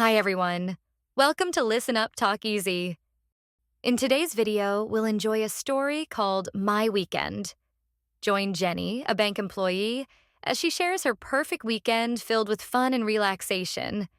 Hi everyone. Welcome to Listen Up, Talk Easy. In today's video, we'll enjoy a story called My Weekend. Join Jennie, a bank employee, as she shares her perfect weekend filled with fun and relaxation.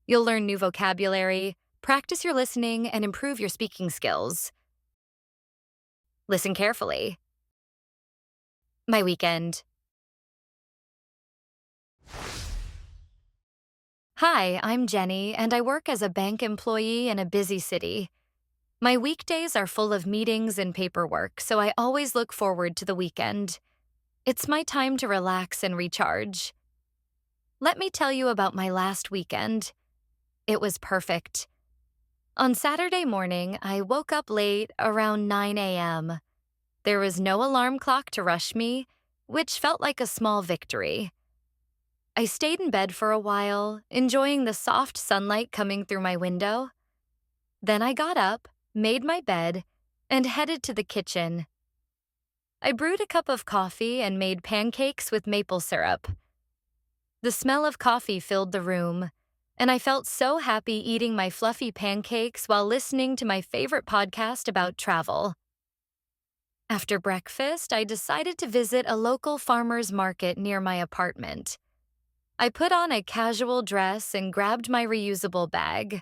You'll learn new vocabulary, practice your listening, and improve your speaking skills. Listen carefully. My weekend. Hi, I'm Jennie, and I work as a bank employee in a busy city. My weekdays are full of meetings and paperwork, so I always look forward to the weekend. It's my time to relax and recharge. Let me tell you about my last weekend. It was perfect. On Saturday morning, I woke up late, around 9 a.m. There was no alarm clock to rush me, which felt like a small victory. I stayed in bed for a while, enjoying the soft sunlight coming through my window. Then I got up, made my bed, and headed to the kitchen. I brewed a cup of coffee and made pancakes with maple syrup. The smell of coffee filled the room, and I felt so happy eating my fluffy pancakes while listening to my favorite podcast about travel. After breakfast, I decided to visit a local farmer's market near my apartment. I put on a casual dress and grabbed my reusable bag.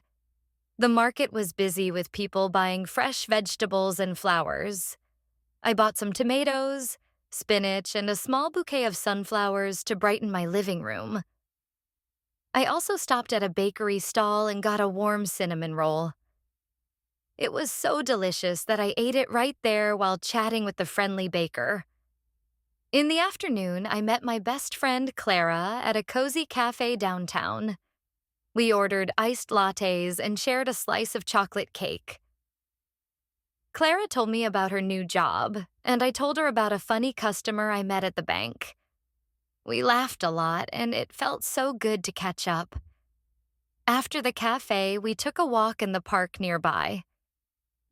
The market was busy with people buying fresh vegetables and flowers. I bought some tomatoes, spinach, and a small bouquet of sunflowers to brighten my living room. I also stopped at a bakery stall and got a warm cinnamon roll. It was so delicious that I ate it right there while chatting with the friendly baker. In the afternoon, I met my best friend Clara at a cozy café downtown. We ordered iced lattes and shared a slice of chocolate cake. Clara told me about her new job, and I told her about a funny customer I met at the bank. We laughed a lot, and it felt so good to catch up. After the cafe, we took a walk in the park nearby.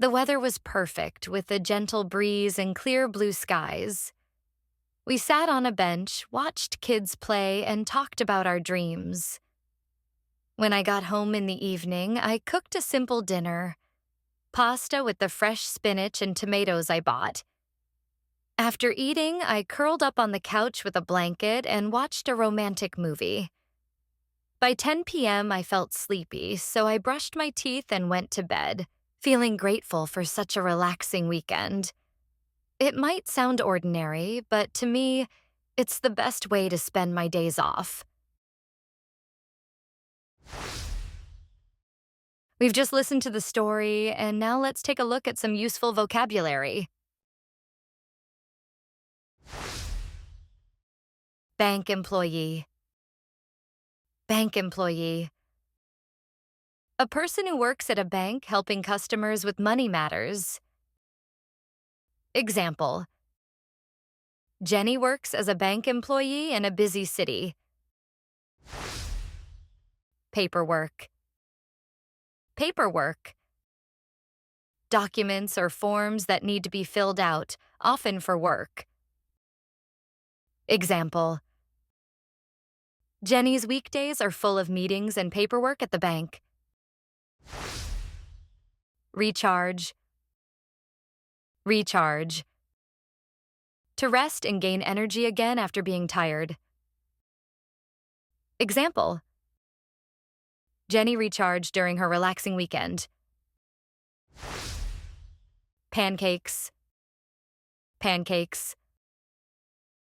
The weather was perfect, with a gentle breeze and clear blue skies. We sat on a bench, watched kids play, and talked about our dreams. When I got home in the evening, I cooked a simple dinner: pasta with the fresh spinach and tomatoes I bought. After eating, I curled up on the couch with a blanket and watched a romantic movie. By 10 p.m., I felt sleepy, so I brushed my teeth and went to bed, feeling grateful for such a relaxing weekend. It might sound ordinary, but to me, it's the best way to spend my days off. We've just listened to the story, and now let's take a look at some useful vocabulary. Bank employee. Bank employee. A person who works at a bank helping customers with money matters. Example: Jennie works as a bank employee in a busy city. Paperwork. Paperwork. Documents or forms that need to be filled out, often for work. Example: Jennie's weekdays are full of meetings and paperwork at the bank. Recharge. Recharge. To rest and gain energy again after being tired. Example: Jennie recharged during her relaxing weekend. Pancakes. Pancakes.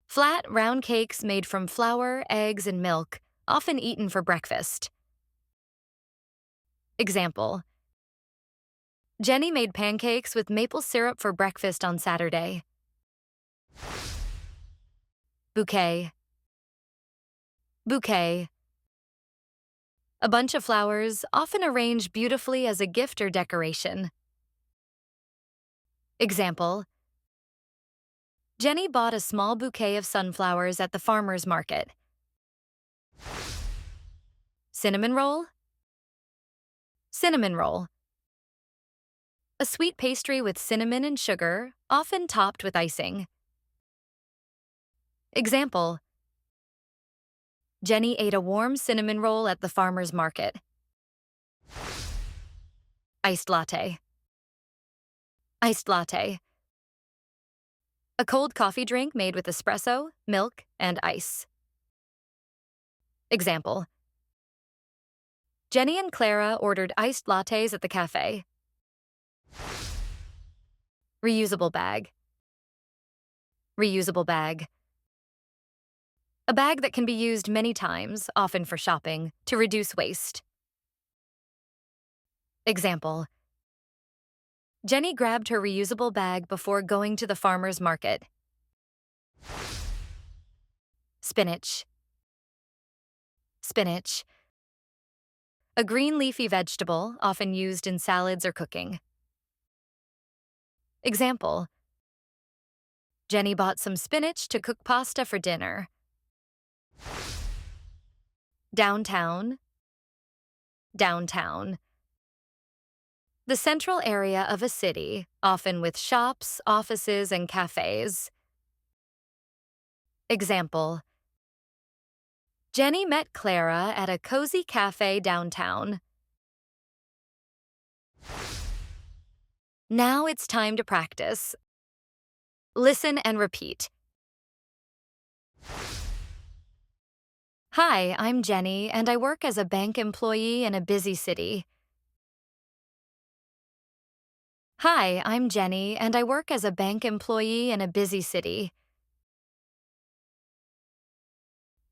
Flat, round cakes made from flour, eggs, and milk, often eaten for breakfast. Example: Jennie made pancakes with maple syrup for breakfast on Saturday. Bouquet. Bouquet. A bunch of flowers, often arranged beautifully as a gift or decoration. Example: Jennie bought a small bouquet of sunflowers at the farmer's market. Cinnamon roll. Cinnamon roll. A sweet pastry with cinnamon and sugar, often topped with icing. Example: Jennie ate a warm cinnamon roll at the farmer's market. Iced latte. Iced latte. A cold coffee drink made with espresso, milk, and ice. Example. Jenny and Clara ordered iced lattes at the café. Reusable bag. Reusable bag. A bag that can be used many times, often for shopping, to reduce waste. Example. Jenny grabbed her reusable bag before going to the farmer's market. Spinach. Spinach. A green leafy vegetable, often used in salads or cooking. Example. Jenny bought some spinach to cook pasta for dinner. Downtown. Downtown. The central area of a city, often with shops, offices, and cafes. Example. Jenny met Clara at a cozy cafe downtown. Now it's time to practice. Listen and repeat. Hi, I'm Jenny, and I work as a bank employee in a busy city. Hi, I'm Jenny, and I work as a bank employee in a busy city.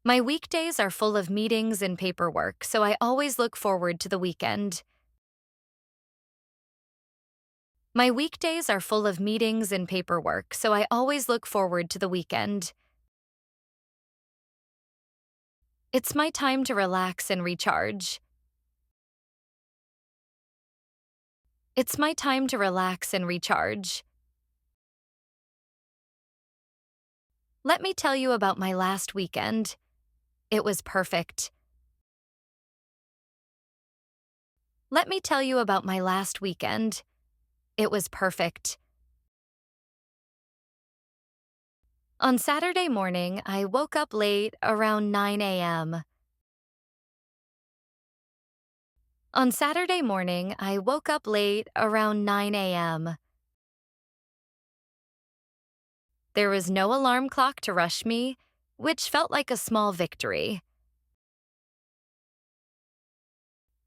My weekdays are full of meetings and paperwork, so I always look forward to the weekend. My weekdays are full of meetings and paperwork, so I always look forward to the weekend. It's my time to relax and recharge. It's my time to relax and recharge. Let me tell you about my last weekend. It was perfect. Let me tell you about my last weekend. It was perfect. On Saturday morning, I woke up late, around 9 a.m. On Saturday morning, I woke up late, around 9 a.m. There was no alarm clock to rush me, which felt like a small victory.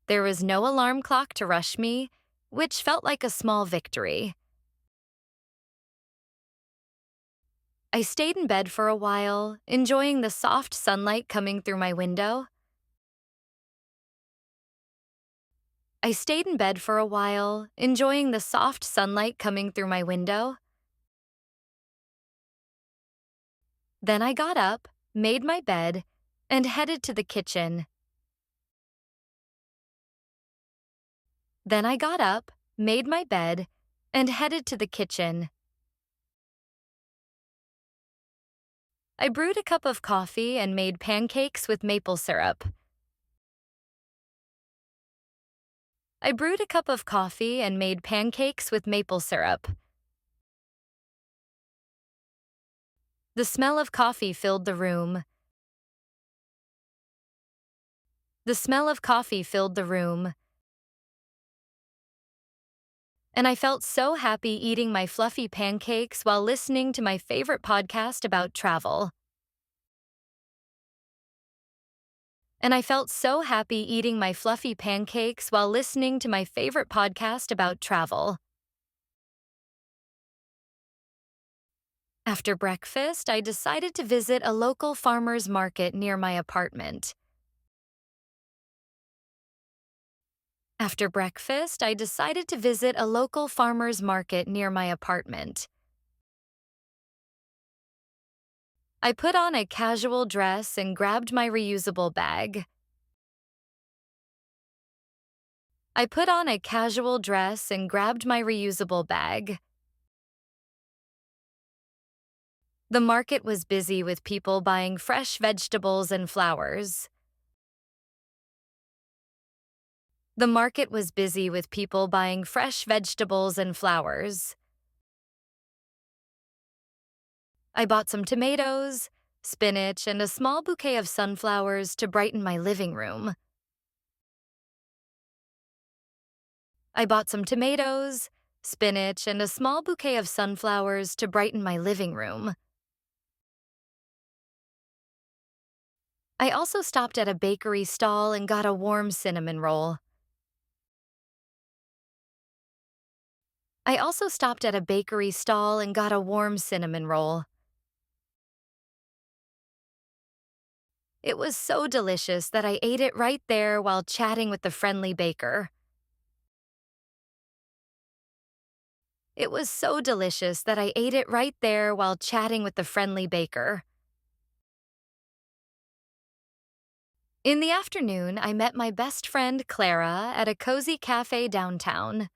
There was no alarm clock to rush me, which felt like a small victory. I stayed in bed for a while, enjoying the soft sunlight coming through my window. I stayed in bed for a while, enjoying the soft sunlight coming through my window. Then I got up, made my bed, and headed to the kitchen. Then I got up, made my bed, and headed to the kitchen. I brewed a cup of coffee and made pancakes with maple syrup. I brewed a cup of coffee and made pancakes with maple syrup. The smell of coffee filled the room. The smell of coffee filled the room. And I felt so happy eating my fluffy pancakes while listening to my favorite podcast about travel. And I felt so happy eating my fluffy pancakes while listening to my favorite podcast about travel. After breakfast, I decided to visit a local farmer's market near my apartment. After breakfast, I decided to visit a local farmer's market near my apartment. I put on a casual dress and grabbed my reusable bag. I put on a casual dress and grabbed my reusable bag. The market was busy with people buying fresh vegetables and flowers. The market was busy with people buying fresh vegetables and flowers. I bought some tomatoes, spinach, and a small bouquet of sunflowers to brighten my living room. I bought some tomatoes, spinach, and a small bouquet of sunflowers to brighten my living room. I also stopped at a bakery stall and got a warm cinnamon roll. I also stopped at a bakery stall and got a warm cinnamon roll. It was so delicious that I ate it right there while chatting with the friendly baker. It was so delicious that I ate it right there while chatting with the friendly baker. In the afternoon, I met my best friend Clara at a cozy cafe downtown.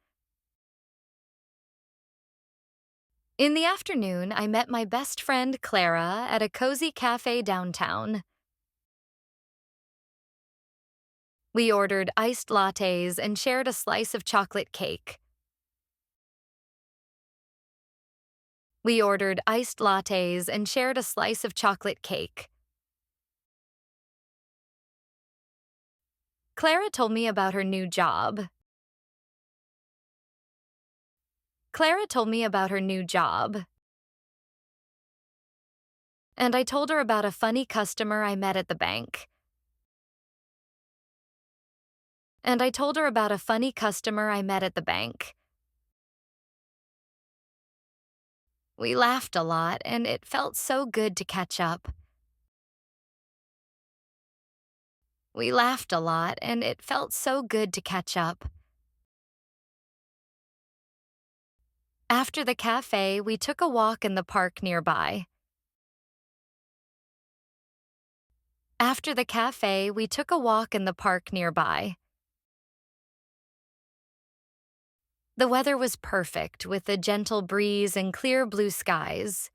In the afternoon, I met my best friend Clara at a cozy cafe downtown. We ordered iced lattes and shared a slice of chocolate cake. We ordered iced lattes and shared a slice of chocolate cake. Clara told me about her new job. Clara told me about her new job. And I told her about a funny customer I met at the bank. And I told her about a funny customer I met at the bank. We laughed a lot, and it felt so good to catch up. We laughed a lot, and it felt so good to catch up. After the cafe, we took a walk in the park nearby. After the cafe, we took a walk in the park nearby. The weather was perfect with a gentle breeze and clear blue skies.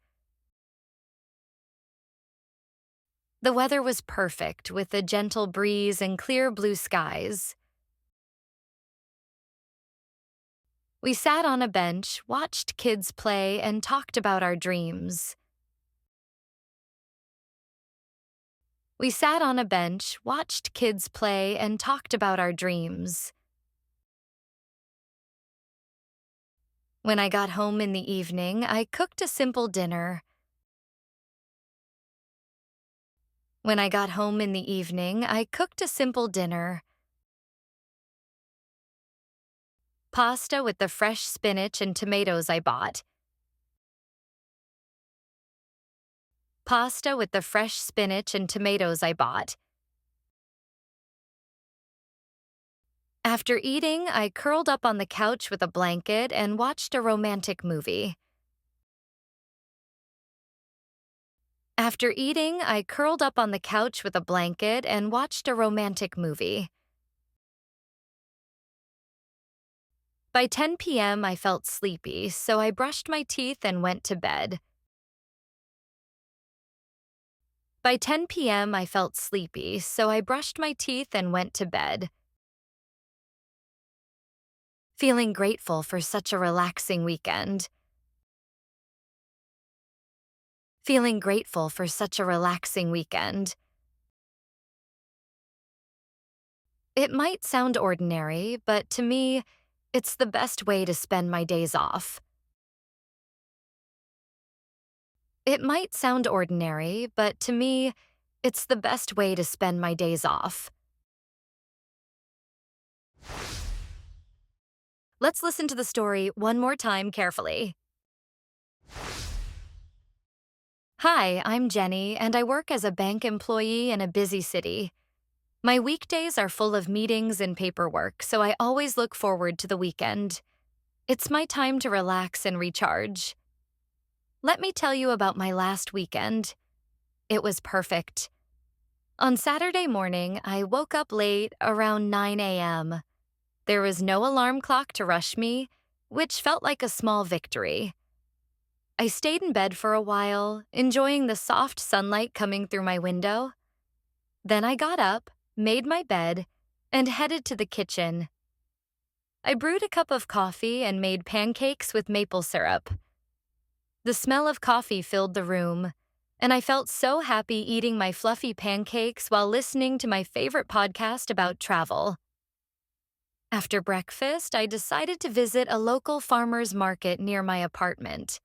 The weather was perfect with a gentle breeze and clear blue skies. We sat on a bench, watched kids play, and talked about our dreams. We sat on a bench, watched kids play, and talked about our dreams. When I got home in the evening, I cooked a simple dinner. When I got home in the evening, I cooked a simple dinner. Pasta with the fresh spinach and tomatoes I bought. Pasta with the fresh spinach and tomatoes I bought. After eating, I curled up on the couch with a blanket and watched a romantic movie. After eating, I curled up on the couch with a blanket and watched a romantic movie. By 10 p.m., I felt sleepy, so I brushed my teeth and went to bed. By 10 p.m., I felt sleepy, so I brushed my teeth and went to bed. Feeling grateful for such a relaxing weekend. Feeling grateful for such a relaxing weekend. It might sound ordinary, but to me, it's the best way to spend my days off. It might sound ordinary, but to me, it's the best way to spend my days off. Let's listen to the story one more time carefully. Hi, I'm Jennie, and I work as a bank employee in a busy city. My weekdays are full of meetings and paperwork, so I always look forward to the weekend. It's my time to relax and recharge. Let me tell you about my last weekend. It was perfect. On Saturday morning, I woke up late, around 9 a.m. There was no alarm clock to rush me, which felt like a small victory. I stayed in bed for a while, enjoying the soft sunlight coming through my window. Then I got up, made my bed, and headed to the kitchen. I brewed a cup of coffee and made pancakes with maple syrup. The smell of coffee filled the room, and I felt so happy eating my fluffy pancakes while listening to my favorite podcast about travel. After breakfast, I decided to visit a local farmer's market near my apartment.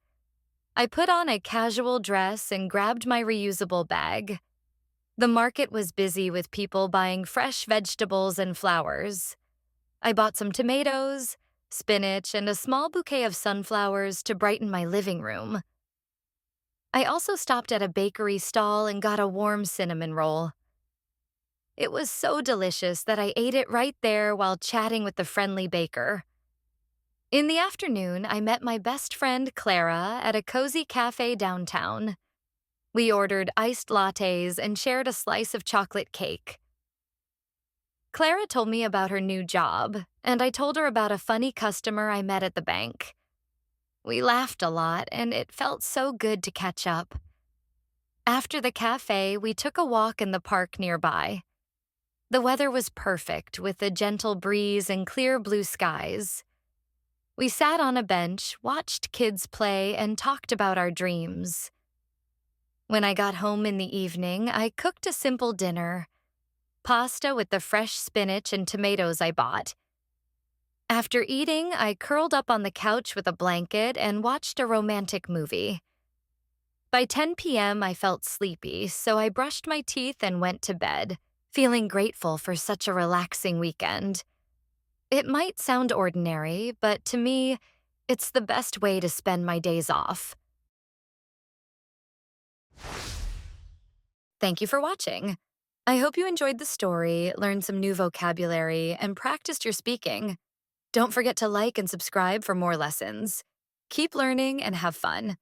I put on a casual dress and grabbed my reusable bag. The market was busy with people buying fresh vegetables and flowers. I bought some tomatoes, spinach, and a small bouquet of sunflowers to brighten my living room. I also stopped at a bakery stall and got a warm cinnamon roll. It was so delicious that I ate it right there while chatting with the friendly baker. In the afternoon, I met my best friend Clara at a cozy cafe downtown. We ordered iced lattes and shared a slice of chocolate cake. Clara told me about her new job, and I told her about a funny customer I met at the bank. We laughed a lot, and it felt so good to catch up. After the cafe, we took a walk in the park nearby. The weather was perfect, with a gentle breeze and clear blue skies. We sat on a bench, watched kids play, and talked about our dreams. When I got home in the evening, I cooked a simple dinner: pasta with the fresh spinach and tomatoes I bought. After eating, I curled up on the couch with a blanket and watched a romantic movie. By 10 p.m., I felt sleepy, so I brushed my teeth and went to bed, feeling grateful for such a relaxing weekend. It might sound ordinary, but to me, it's the best way to spend my days off. Thank you for watching. I hope you enjoyed the story, learned some new vocabulary, and practiced your speaking. Don't forget to like and subscribe for more lessons. Keep learning and have fun.